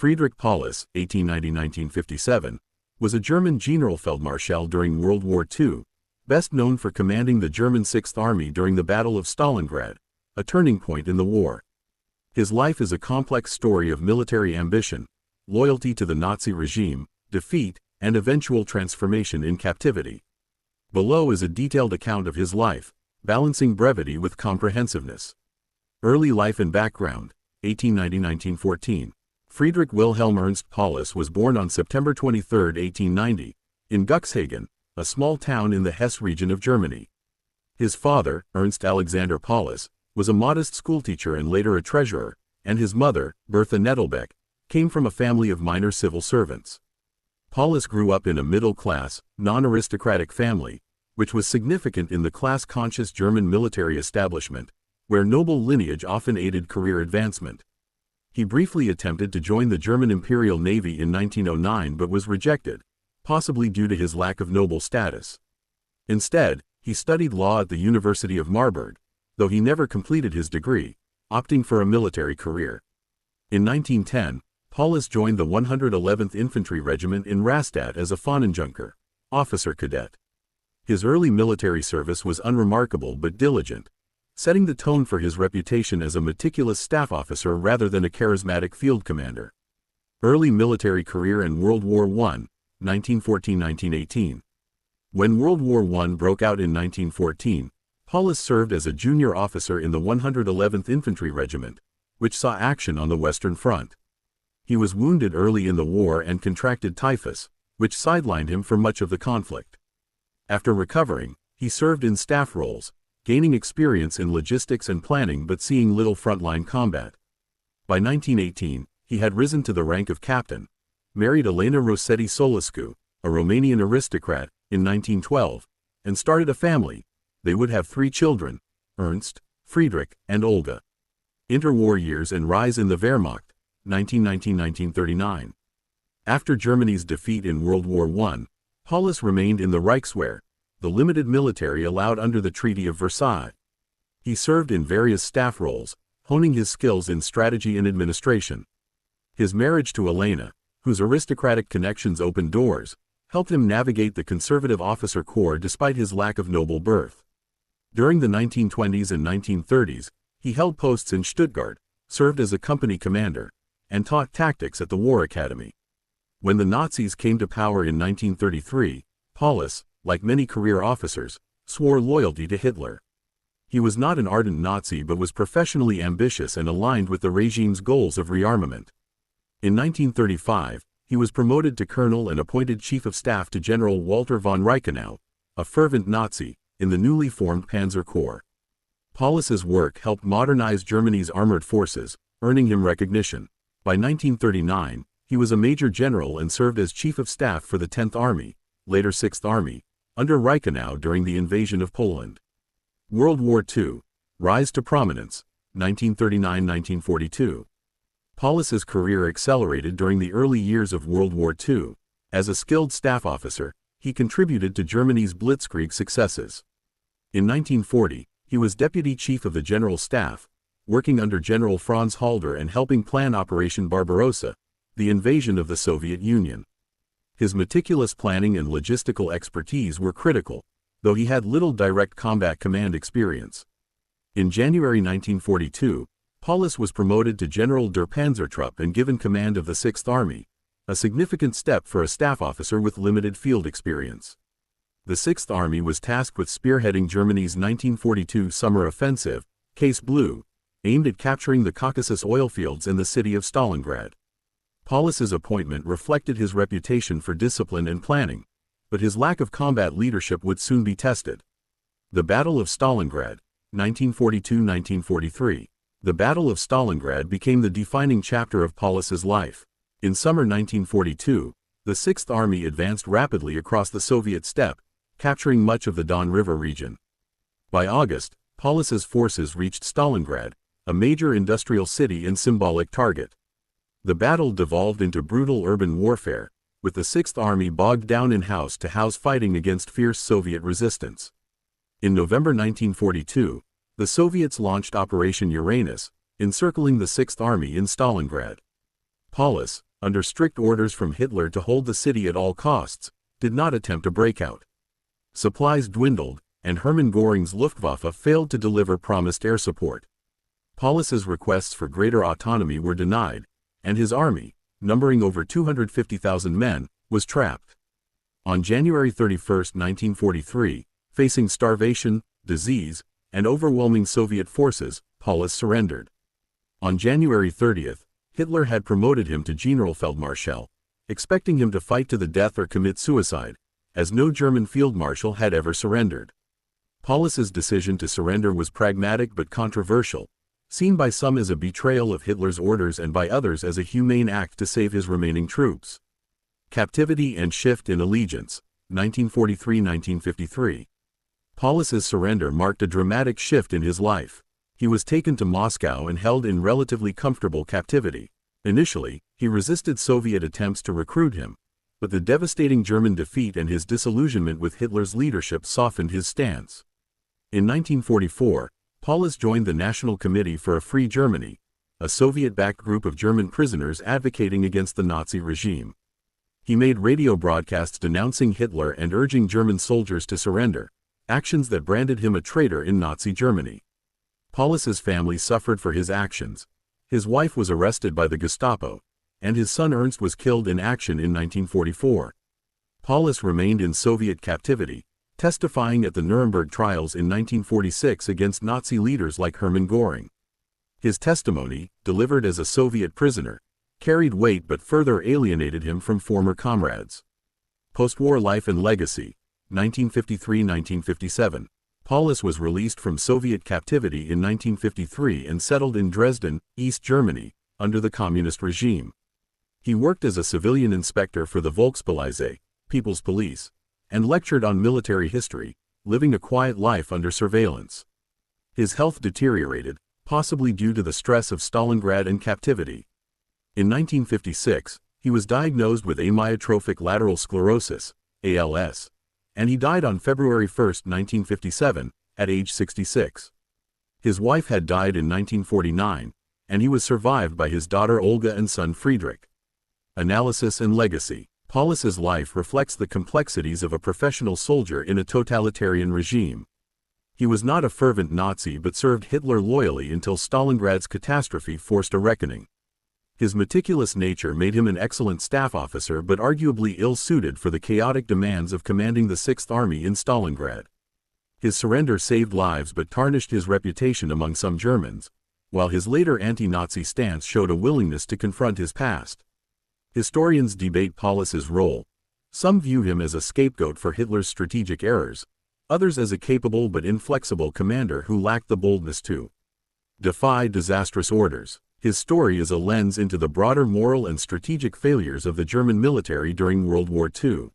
Friedrich Paulus, 1890–1957, was a German Generalfeldmarschall during World War II, best known for commanding the German Sixth Army during the Battle of Stalingrad, a turning point in the war. His life is a complex story of military ambition, loyalty to the Nazi regime, defeat, and eventual transformation in captivity. Below is a detailed account of his life, balancing brevity with comprehensiveness. Early life and background, 1890–1914. Friedrich Wilhelm Ernst Paulus was born on September 23, 1890, in Cuxhaven, a small town in the Hesse region of Germany. His father, Ernst Alexander Paulus, was a modest schoolteacher and later a treasurer, and his mother, Bertha Nettelbeck, came from a family of minor civil servants. Paulus grew up in a middle-class, non-aristocratic family, which was significant in the class-conscious German military establishment, where noble lineage often aided career advancement. He briefly attempted to join the German Imperial Navy in 1909 but was rejected, possibly due to his lack of noble status. Instead, he studied law at the University of Marburg, though he never completed his degree, opting for a military career. In 1910, Paulus joined the 111th Infantry Regiment in Rastatt as a Fahnenjunker, officer cadet. His early military service was unremarkable but diligent, setting the tone for his reputation as a meticulous staff officer rather than a charismatic field commander. Early military career in World War I, 1914–1918. When World War I broke out in 1914, Paulus served as a junior officer in the 111th Infantry Regiment, which saw action on the Western Front. He was wounded early in the war and contracted typhus, which sidelined him for much of the conflict. After recovering, he served in staff roles, gaining experience in logistics and planning but seeing little frontline combat. By 1918, he had risen to the rank of captain, married Elena Rossetti Solescu, a Romanian aristocrat, in 1912, and started a family. They would have 3 children, Ernst, Friedrich, and Olga. Interwar years and rise in the Wehrmacht, 1919–1939. After Germany's defeat in World War I, Paulus remained in the Reichswehr, the limited military allowed under the Treaty of Versailles. He served in various staff roles, honing his skills in strategy and administration. His marriage to Elena, whose aristocratic connections opened doors, helped him navigate the conservative officer corps despite his lack of noble birth. During the 1920s and 1930s, he held posts in Stuttgart, served as a company commander, and taught tactics at the War Academy. When the Nazis came to power in 1933, Paulus, like many career officers, swore loyalty to Hitler. He was not an ardent Nazi but was professionally ambitious and aligned with the regime's goals of rearmament. In 1935, he was promoted to colonel and appointed chief of staff to General Walter von Reichenau, a fervent Nazi, in the newly formed Panzer Corps. Paulus's work helped modernize Germany's armored forces, earning him recognition. By 1939, he was a major general and served as chief of staff for the 10th Army, later 6th Army, under Reichenau during the invasion of Poland. World War II, rise to prominence, 1939–1942. Paulus's career accelerated during the early years of World War II. As a skilled staff officer, he contributed to Germany's Blitzkrieg successes. In 1940, he was deputy chief of the General Staff, working under General Franz Halder and helping plan Operation Barbarossa, the invasion of the Soviet Union. His meticulous planning and logistical expertise were critical, though he had little direct combat command experience. In January 1942, Paulus was promoted to General der Panzertruppe and given command of the 6th Army, a significant step for a staff officer with limited field experience. The 6th Army was tasked with spearheading Germany's 1942 summer offensive, Case Blue, aimed at capturing the Caucasus oil fields and the city of Stalingrad. Paulus's appointment reflected his reputation for discipline and planning, but his lack of combat leadership would soon be tested. The Battle of Stalingrad, 1942–1943. The Battle of Stalingrad became the defining chapter of Paulus's life. In summer 1942, the 6th Army advanced rapidly across the Soviet steppe, capturing much of the Don River region. By August, Paulus's forces reached Stalingrad, a major industrial city and symbolic target. The battle devolved into brutal urban warfare, with the 6th Army bogged down in house-to-house fighting against fierce Soviet resistance. In November 1942, the Soviets launched Operation Uranus, encircling the 6th Army in Stalingrad. Paulus, under strict orders from Hitler to hold the city at all costs, did not attempt a breakout. Supplies dwindled, and Hermann Göring's Luftwaffe failed to deliver promised air support. Paulus's requests for greater autonomy were denied, and his army, numbering over 250,000 men, was trapped. On January 31, 1943, facing starvation, disease, and overwhelming Soviet forces, Paulus surrendered. On January 30, Hitler had promoted him to Generalfeldmarschall, expecting him to fight to the death or commit suicide, as no German field marshal had ever surrendered. Paulus's decision to surrender was pragmatic but controversial, seen by some as a betrayal of Hitler's orders and by others as a humane act to save his remaining troops. Captivity and shift in allegiance, 1943–1953. Paulus's surrender marked a dramatic shift in his life. He was taken to Moscow and held in relatively comfortable captivity. Initially, he resisted Soviet attempts to recruit him, but the devastating German defeat and his disillusionment with Hitler's leadership softened his stance. In 1944, Paulus joined the National Committee for a Free Germany, a Soviet-backed group of German prisoners advocating against the Nazi regime. He made radio broadcasts denouncing Hitler and urging German soldiers to surrender, actions that branded him a traitor in Nazi Germany. Paulus's family suffered for his actions. His wife was arrested by the Gestapo, and his son Ernst was killed in action in 1944. Paulus remained in Soviet captivity, testifying at the Nuremberg trials in 1946 against Nazi leaders like Hermann Göring. His testimony, delivered as a Soviet prisoner, carried weight but further alienated him from former comrades. Post-war life and legacy, 1953–1957. Paulus was released from Soviet captivity in 1953 and settled in Dresden, East Germany, under the communist regime. He worked as a civilian inspector for the Volkspolizei, People's Police, and lectured on military history, living a quiet life under surveillance. His health deteriorated, possibly due to the stress of Stalingrad and captivity. In 1956, he was diagnosed with amyotrophic lateral sclerosis, ALS, and he died on February 1, 1957, at age 66. His wife had died in 1949, and he was survived by his daughter Olga and son Friedrich. Analysis and legacy. Paulus's life reflects the complexities of a professional soldier in a totalitarian regime. He was not a fervent Nazi but served Hitler loyally until Stalingrad's catastrophe forced a reckoning. His meticulous nature made him an excellent staff officer but arguably ill-suited for the chaotic demands of commanding the Sixth Army in Stalingrad. His surrender saved lives but tarnished his reputation among some Germans, while his later anti-Nazi stance showed a willingness to confront his past. Historians debate Paulus's role. Some view him as a scapegoat for Hitler's strategic errors, others as a capable but inflexible commander who lacked the boldness to defy disastrous orders. His story is a lens into the broader moral and strategic failures of the German military during World War II.